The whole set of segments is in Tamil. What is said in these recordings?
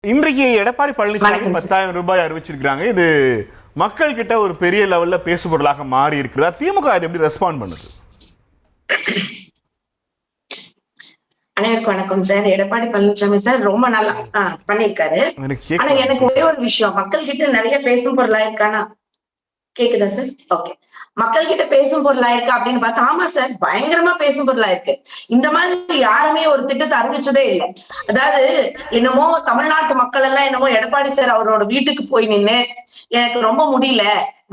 இன்றைக்கு எடப்பாடி பழனிசாமி வணக்கம் சார். 10,000 ரூபாய் அறிவிச்சிருக்காங்க. இது மக்கள் கிட்ட ஒரு பெரிய லெவல்ல பேசுபொருளாக மாறி இருக்கிறதா? திமுக இதை எப்படி ரெஸ்பாண்ட் பண்ணுது? அனைவருக்கும் வணக்கம் சார். எடப்பாடி பழனிசாமி சார் ரொம்ப நல்லா பண்ணிருக்காரு. ஆனா எனக்கு ஒரே ஒரு விஷயம், மக்கள் கிட்ட நிறைய பேசும் பொருளா இருக்கானா? கேக்குதா சார்? ஓகே. மக்கள் கிட்ட பேசும் பொருளா இருக்கா அப்படின்னு பார்த்தா, ஆமா சார், பயங்கரமா பேசும் பொருளா இருக்கு. இந்த மாதிரி யாருமே ஒரு திட்டத்தை அறிவிச்சதே இல்லை. அதாவது என்னமோ தமிழ்நாட்டு மக்கள் எல்லாம் என்னமோ எடப்பாடி சார் அவரோட வீட்டுக்கு போய் நின்னு எனக்கு ரொம்ப முடியல,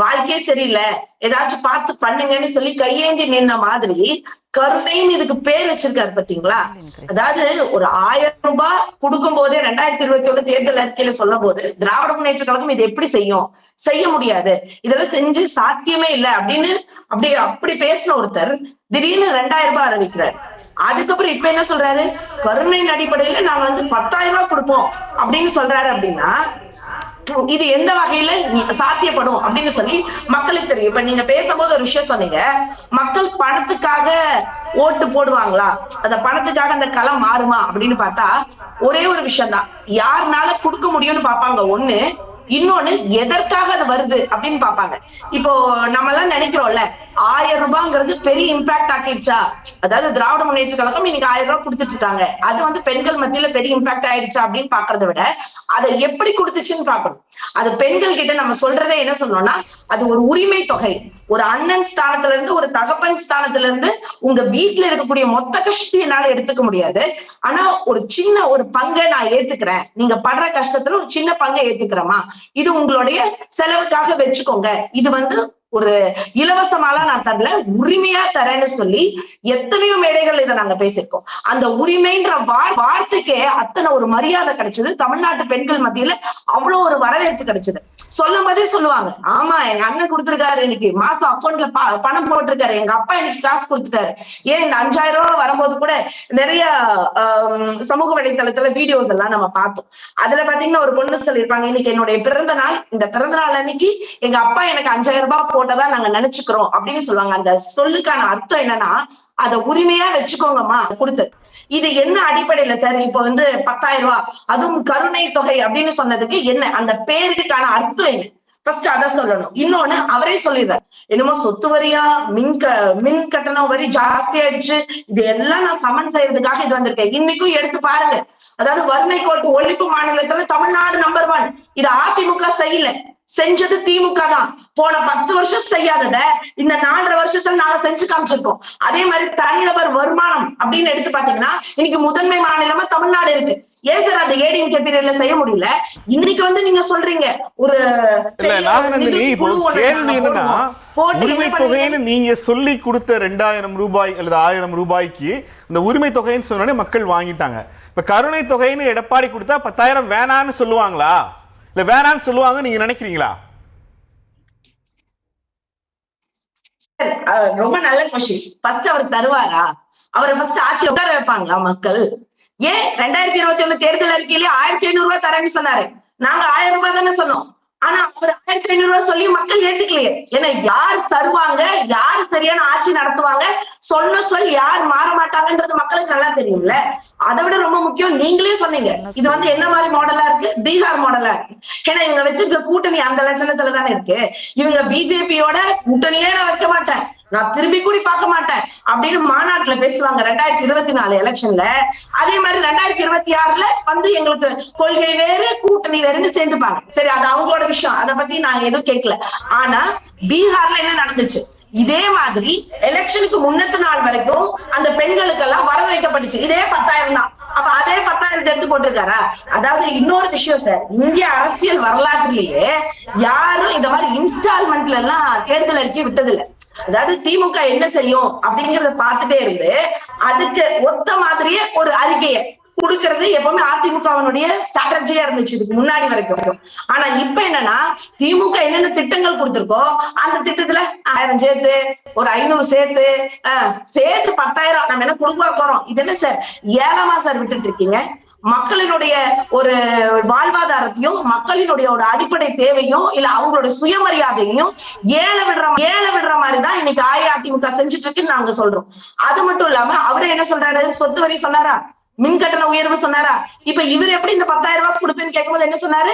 வாழ்க்கையே சரியில்லை, ஏதாச்சும் பார்த்து பண்ணுங்கன்னு சொல்லி கையேந்தி நின்ன மாதிரி கருணைன்னு இதுக்கு பேர் வச்சிருக்காரு பாத்தீங்களா? அதாவது ஒரு 1000 ரூபாய் கொடுக்கும் போதே 2021 தேர்தல் அறிக்கையில சொல்லும் போது திராவிட முன்னேற்ற கழகம் இது எப்படி செய்ய முடியாது, இதெல்லாம் செஞ்சு சாத்தியமே இல்லை அப்படின்னு அப்படி பேசின ஒருத்தர் திடீர்னு 2000 ரூபாய் அறிவிக்கிறார். அதுக்கப்புறம் இப்ப என்ன சொல்றாரு, கருணையின் அடிப்படையில நாங்க 10,000 ரூபாய் கொடுப்போம் அப்படின்னு சொல்றாரு. அப்படின்னா இது எந்த வகையில சாத்தியப்படும் அப்படின்னு சொல்லி மக்களுக்கு தெரியும். இப்ப நீங்க பேசும்போது ஒரு விஷயம் சொன்னீங்க, மக்கள் பணத்துக்காக ஓட்டு போடுவாங்களா, அந்த பணத்துக்காக அந்த களம் மாறுமா அப்படின்னு பார்த்தா ஒரே ஒரு விஷயம் தான், யாருனால கொடுக்க முடியும்னு பாப்பாங்க ஒண்ணு, இன்னொன்னு எதற்காக அது வருது அப்படின்னு பாப்பாங்க. இப்போ நம்ம எல்லாம் நினைக்கிறோம்ல 1000 ரூபாய்ங்கிறது பெரிய இம்பாக்ட் ஆக்கிடுச்சா, அதாவது திராவிட முன்னேற்ற கழகம் இன்னைக்கு 1000 ரூபாய் கொடுத்துட்டு இருக்காங்க, அது பெண்கள் மத்தியில பெரிய இம்பாக்ட் ஆயிடுச்சா அப்படின்னு பாக்குறத விட அதை எப்படி கொடுத்துச்சுன்னு பாக்கணும். அது பெண்கள் கிட்ட நம்ம சொல்றதே என்ன சொன்னோம்னா, அது ஒரு உரிமை தொகை. ஒரு அண்ணன் ஸ்தானத்துல இருந்து ஒரு தகப்பன் ஸ்தானத்துல இருந்து உங்க வீட்டுல இருக்கக்கூடிய மொத்த கஷ்டத்தை என்னால எடுத்துக்க முடியாது, ஆனா ஒரு சின்ன ஒரு பங்கை நான் ஏத்துக்கிறேன், நீங்க படுற கஷ்டத்துல ஒரு சின்ன பங்கை ஏத்துக்கிறேமா, இது உங்களுடைய செலவுக்காக வச்சுக்கோங்க, இது ஒரு இலவசமாலாம் நான் தரல, உரிமையா தரேன்னு சொல்லி எத்தனையோ மேடைகள் இதை நாங்க பேசியிருக்கோம். அந்த உரிமைன்ற வார்த்தைக்கே அத்தனை ஒரு மரியாதை கிடைச்சது, தமிழ்நாட்டு பெண்கள் மத்தியில அவ்வளவு ஒரு வரவேற்பு கிடைச்சது. சொல்லும் போதே சொல்லுவாங்க, ஆமா எங்க அண்ணன் கொடுத்திருக்காரு, இன்னைக்கு மாசம் அக்கௌண்ட்ல பணம் போட்டிருக்காரு, எங்க அப்பா இன்னைக்கு காசு கொடுத்துட்டாரு. ஏன் இந்த 5,000 ரூபாய் வரும்போது கூட நிறைய சமூக வலைத்தளத்துல வீடியோஸ் எல்லாம் நம்ம பார்த்தோம். அதுல பாத்தீங்கன்னா ஒரு பொண்ணு சொல்லியிருப்பாங்க, இன்னைக்கு என்னுடைய பிறந்த நாள், இந்த பிறந்த நாள் அன்னைக்கு எங்க அப்பா எனக்கு 5,000 ரூபாய் போட்டதா நாங்க நினைச்சுக்கிறோம் அப்படின்னு சொல்லுவாங்க. அந்த சொல்லுக்கான அர்த்தம் என்னன்னா, அதை உரிமையா வச்சுக்கோங்கம்மா கொடுத்தது. இது என்ன அடிப்படையில சார் இப்ப 10,000 ரூபாய் அதுவும் கருணை தொகை அப்படின்னு சொன்னதுக்கு என்ன, அந்த பேருக்கான அர்த்தம் என்ன, ஃபர்ஸ்ட் அத சொல்லணும். இன்னொன்னு அவரே சொல்லிடுறாரு, என்னமோ சொத்து வரியா மின் கட்டணம் வரி ஜாஸ்தி ஆயிடுச்சு, இது எல்லாம் நான் சமன் செய்யறதுக்காக இது வந்திருக்கேன். இன்னைக்கும் எடுத்து பாருங்க, அதாவது வறுமை கோட்டு ஒழிப்பு மாநிலத்துல தமிழ்நாடு நம்பர் 1. இது அதிமுக செய்யல, செஞ்சது திமுக தான். போன 10 வருஷம் செய்யாதத இந்த 4.5 வருஷத்துல நாங்க செஞ்சு காமிச்சிருக்கோம். அதே மாதிரி தனிநபர் வருமானம் அப்படின்னு எடுத்து பாத்தீங்கன்னா இன்னைக்கு முதன்மை மாநிலமா தமிழ்நாடு இருக்கு. ஏன் சார் அந்த ஏடிஎம்கே பீரியட்ல செய்ய முடியல? இன்னைக்கு நீங்க சொல்றீங்க ஒரு நாகநந்தினி, இப்போ கேள்வி என்னன்னா, உரிமை தொகைன்னு நீங்க சொல்லி கொடுத்த 2,000 ரூபாய் அல்லது 1,000 ரூபாய்க்கு இந்த உரிமை தொகைன்னு சொன்னோடனே மக்கள் வாங்கிட்டாங்க. இப்ப கருணை தொகைன்னு எடப்பாடி கொடுத்தா 10,000 வேணான்னு சொல்லுவாங்களா, இல்ல வேணான்னு சொல்லுவாங்க நீங்க நினைக்கிறீங்களா? ரொம்ப நல்ல கொஸ்டின். ஃபர்ஸ்ட் அவர் தருவாரா? அவரை ஃபர்ஸ்ட் ஆட்சி உட்கார வைப்பாங்களா மக்கள்? ஏன் 2021 தேர்தல் அறிக்கையிலே 1,500 ரூபாய் தரேன்னு சொன்னாரு, நாங்க 1000 ரூபாய் தானே சொன்னோம். ஆனா அவர் 1,500 ரூபாய் சொல்லி மக்கள் ஏத்துக்கலையே. ஏன்னா யார் தருவாங்க, யார் சரியான ஆட்சி நடத்துவாங்க, சொல் யார் மாற மாட்டாங்கன்றது மக்களுக்கு நல்லா தெரியும்ல. அதை விட ரொம்ப முக்கியம், நீங்களே சொன்னீங்க இது என்ன மாதிரி மாடலா இருக்கு, பீகார் மாடலா இருக்கு. ஏன்னா இவங்க வச்சிருக்க கூட்டணி அந்த லட்சணத்துல தானே இருக்கு. இவங்க பிஜேபியோட கூட்டணியே நான் வைக்க மாட்டேன், நான் திரும்பி கூடி பார்க்க மாட்டேன் அப்படின்னு மாநாட்டுல பேசுவாங்க 2024 எலெக்ஷன்ல. அதே மாதிரி 2026ல எங்களுக்கு கொள்கை வேறு கூட்டணி வேறுன்னு சேர்ந்துப்பாங்க. சரி, அது அவங்களோட விஷயம், அதை பத்தி நான் எதுவும் கேட்கல. ஆனா பீகார்ல என்ன நடந்துச்சு, இதே மாதிரி எலெக்ஷனுக்கு முன்னத்து நாள் வரைக்கும் அந்த பெண்களுக்கெல்லாம் வர வைக்கப்பட்டுச்சு, இதே 10,000 தான். அப்ப அதே 10,000 எடுத்து போட்டிருக்காரா? அதாவது இன்னொரு விஷயம் சார், இந்திய அரசியல் வரலாற்றிலேயே யாரும் இந்த மாதிரி இன்ஸ்டால்மெண்ட்ல எல்லாம் தேர்தல் அறிக்கை விட்டதில்லை. அதாவது திமுக என்ன செய்யும் அப்படிங்கறத பார்த்துட்டே இருந்து அதுக்கு ஒத்த மாதிரியே ஒரு அறிக்கையை கொடுக்கறது எப்பவுமே அதிமுகவினுடைய ஸ்ட்ராட்டஜியா இருந்துச்சு இதுக்கு முன்னாடி வரைக்கும். ஆனா இப்ப என்னன்னா, திமுக என்னென்ன திட்டங்கள் கொடுத்திருக்கோ அந்த திட்டத்துல 1000 சேர்த்து, ஒரு 500 சேர்த்து 10,000 நம்ம என்ன கொடுக்க போறோம். இது என்ன சார் ஏலமா சார் விட்டுட்டு இருக்கீங்க? மக்களினுடைய ஒரு வாழ்வாதாரத்தையும் மக்களினுடைய ஒரு அடிப்படை தேவையும் இல்ல அவங்களோட சுயமரியாதையும் ஏல விடுற மாதிரிதான் இன்னைக்கு அஇஅதிமுக செஞ்சுட்டு இருக்குன்னு நாங்க சொல்றோம். அது மட்டும் இல்லாம அவரே என்ன சொல்றாரு, சொத்து வரி சொன்னாரா? மின் கட்டண உயர்வு சொன்னாரா? இப்ப இவர் எப்படி இந்த 10,000 ரூபாய் கொடுப்பேன்னு கேட்கும்போது என்ன சொன்னாரு?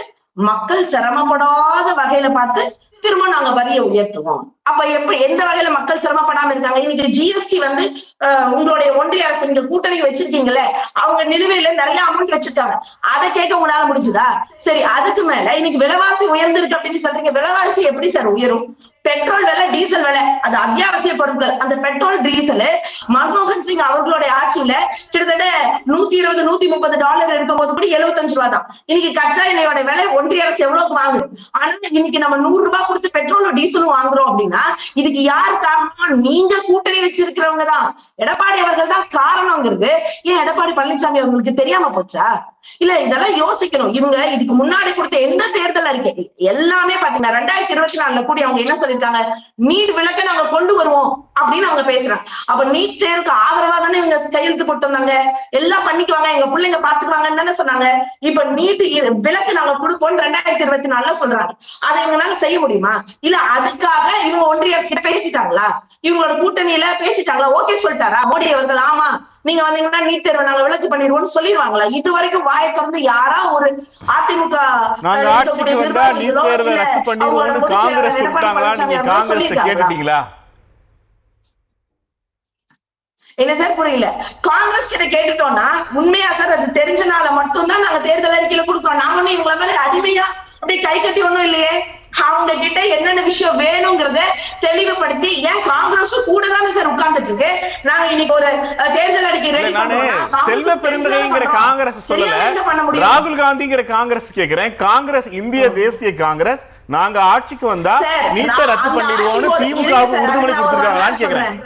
மக்கள் சிரமப்படாத வகையில பார்த்து திரும்ப நாங்க வரியை உயர்த்துவோம். அப்ப எப்படி எந்த வகையில மக்கள் சிரமப்படாம இருக்காங்க? இன்னைக்கு ஜிஎஸ்டி வந்து உங்களுடைய ஒன்றிய அரசு நீங்க கூட்டணிக்கு வச்சிருக்கீங்கல்ல, அவங்க நிலுவையில நிறைய அமௌண்ட் வச்சிருக்காங்க. அதை கேட்க உங்களால முடிஞ்சுதா? சரி, அதுக்கு மேல இன்னைக்கு விலைவாசி உயர்ந்திருக்கு அப்படின்னு சொல்றீங்க. விலைவாசி எப்படி சார் உயரும்? பெட்ரோல் விலை, டீசல் விலை, அது அத்தியாவசிய பொருட்கள். அந்த பெட்ரோல் டீசல் மன்மோகன் சிங் அவர்களுடைய ஆட்சியில கிட்டத்தட்ட $120 $130 இருக்கும் போது கூட 75 ரூபாய் தான். இன்னைக்கு கச்சா எண்ணெயோட விலை ஒன்றிய அரசு எவ்வளவுக்கு வாங்குது? ஆனா இன்னைக்கு நம்ம 100 ரூபாய் கொடுத்து பெட்ரோலும் டீசலும் வாங்குறோம் அப்படின்னா இதுக்கு யார் காரணம்? நீங்க கூட்டணி வச்சிருக்கிறவங்க தான். எடப்பாடி அவர்கள் தான் காரணங்கிறது ஏன் எடப்பாடி பழனிசாமி அவங்களுக்கு தெரியாம போச்சா? இல்ல, இதெல்லாம் யோசிக்கணும். இவங்க இதுக்கு முன்னாடி கொடுத்த எந்த தேர்தல் அறிக்கை எல்லாமே பாத்தீங்கன்னா 2024 கூடி அவங்க என்ன சொல்லிருக்காங்க? நீட் விலக்கை நாங்க கொண்டு வருவோம் அப்படின்னு அவங்க பேசுறாங்க. அப்ப நீட் தேர்வுக்கு ஆதரவா தானே இவங்க கையெழுத்து போட்டு வந்தாங்க. எல்லாம் பண்ணிக்குவாங்க, எங்க பிள்ளைங்க பாத்துக்குவாங்கன்னு தானே சொன்னாங்க. இப்ப நீட் விலக்கு நாங்க கொடுப்போம் 2024 சொல்றாங்க. அதை இவங்களால செய்ய முடியுமா? இல்ல அதுக்காக இவங்க ஒன்றிய அரசு பேசிட்டாங்களா? இவங்களோட கூட்டணியில பேசிட்டாங்களா? ஓகே சொல்லிட்டாரா மோடி அவர்கள்? ஆமா, நீங்க வந்தீங்கன்னா நீட் தேர்வை நாங்க விலக்கு பண்ணிடுவோம்னு சொல்லிடுவாங்களா? இது வரைக்கும் வாயை திறந்து யாரா ஒரு அதிமுக நாங்க ஆட்சிக்கு வந்தா நீட் தேர்வை ரத்து பண்ணிடுவோம்னு காங்கிரஸ் சொல்லிட்டாங்களா? நீங்க காங்கிரஸ் கேட்டுட்டீங்களா? என்ன சார் புரியல? காங்கிரஸ் கிட்ட கேட்டுட்டோம்னா உண்மையா சார் அது தெரிஞ்சனால மட்டும்தான் நாங்க தேர்தல் அறிக்கையில கொடுத்தோம். நாங்க இவங்கள மாதிரி அடிமையா அப்படி கை கட்டி ஒண்ணும் இல்லையே. அவங்க கிட்ட என்னென்ன விஷயம் வேணுங்கிறத தெளிவுபடுத்தி, ஏன் காங்கிரஸும் கூட தானே சார் உட்கார்ந்துட்டு இருக்கு. நாங்க இன்னைக்கு ஒரு தேர்தல் அறிக்கை நானு செல்வ பெருந்தகைங்கிற காங்கிரஸ் சொல்லல, ராகுல் காந்திங்கிற காங்கிரஸ் கேக்குறேன். காங்கிரஸ், இந்திய தேசிய காங்கிரஸ், நாங்க ஆட்சிக்கு வந்தா நீட்டை ரத்து பண்ணிடுவோம்னு திமுக உறுதிமொழி கொடுத்திருக்காங்களான்னு கேக்குறேன்.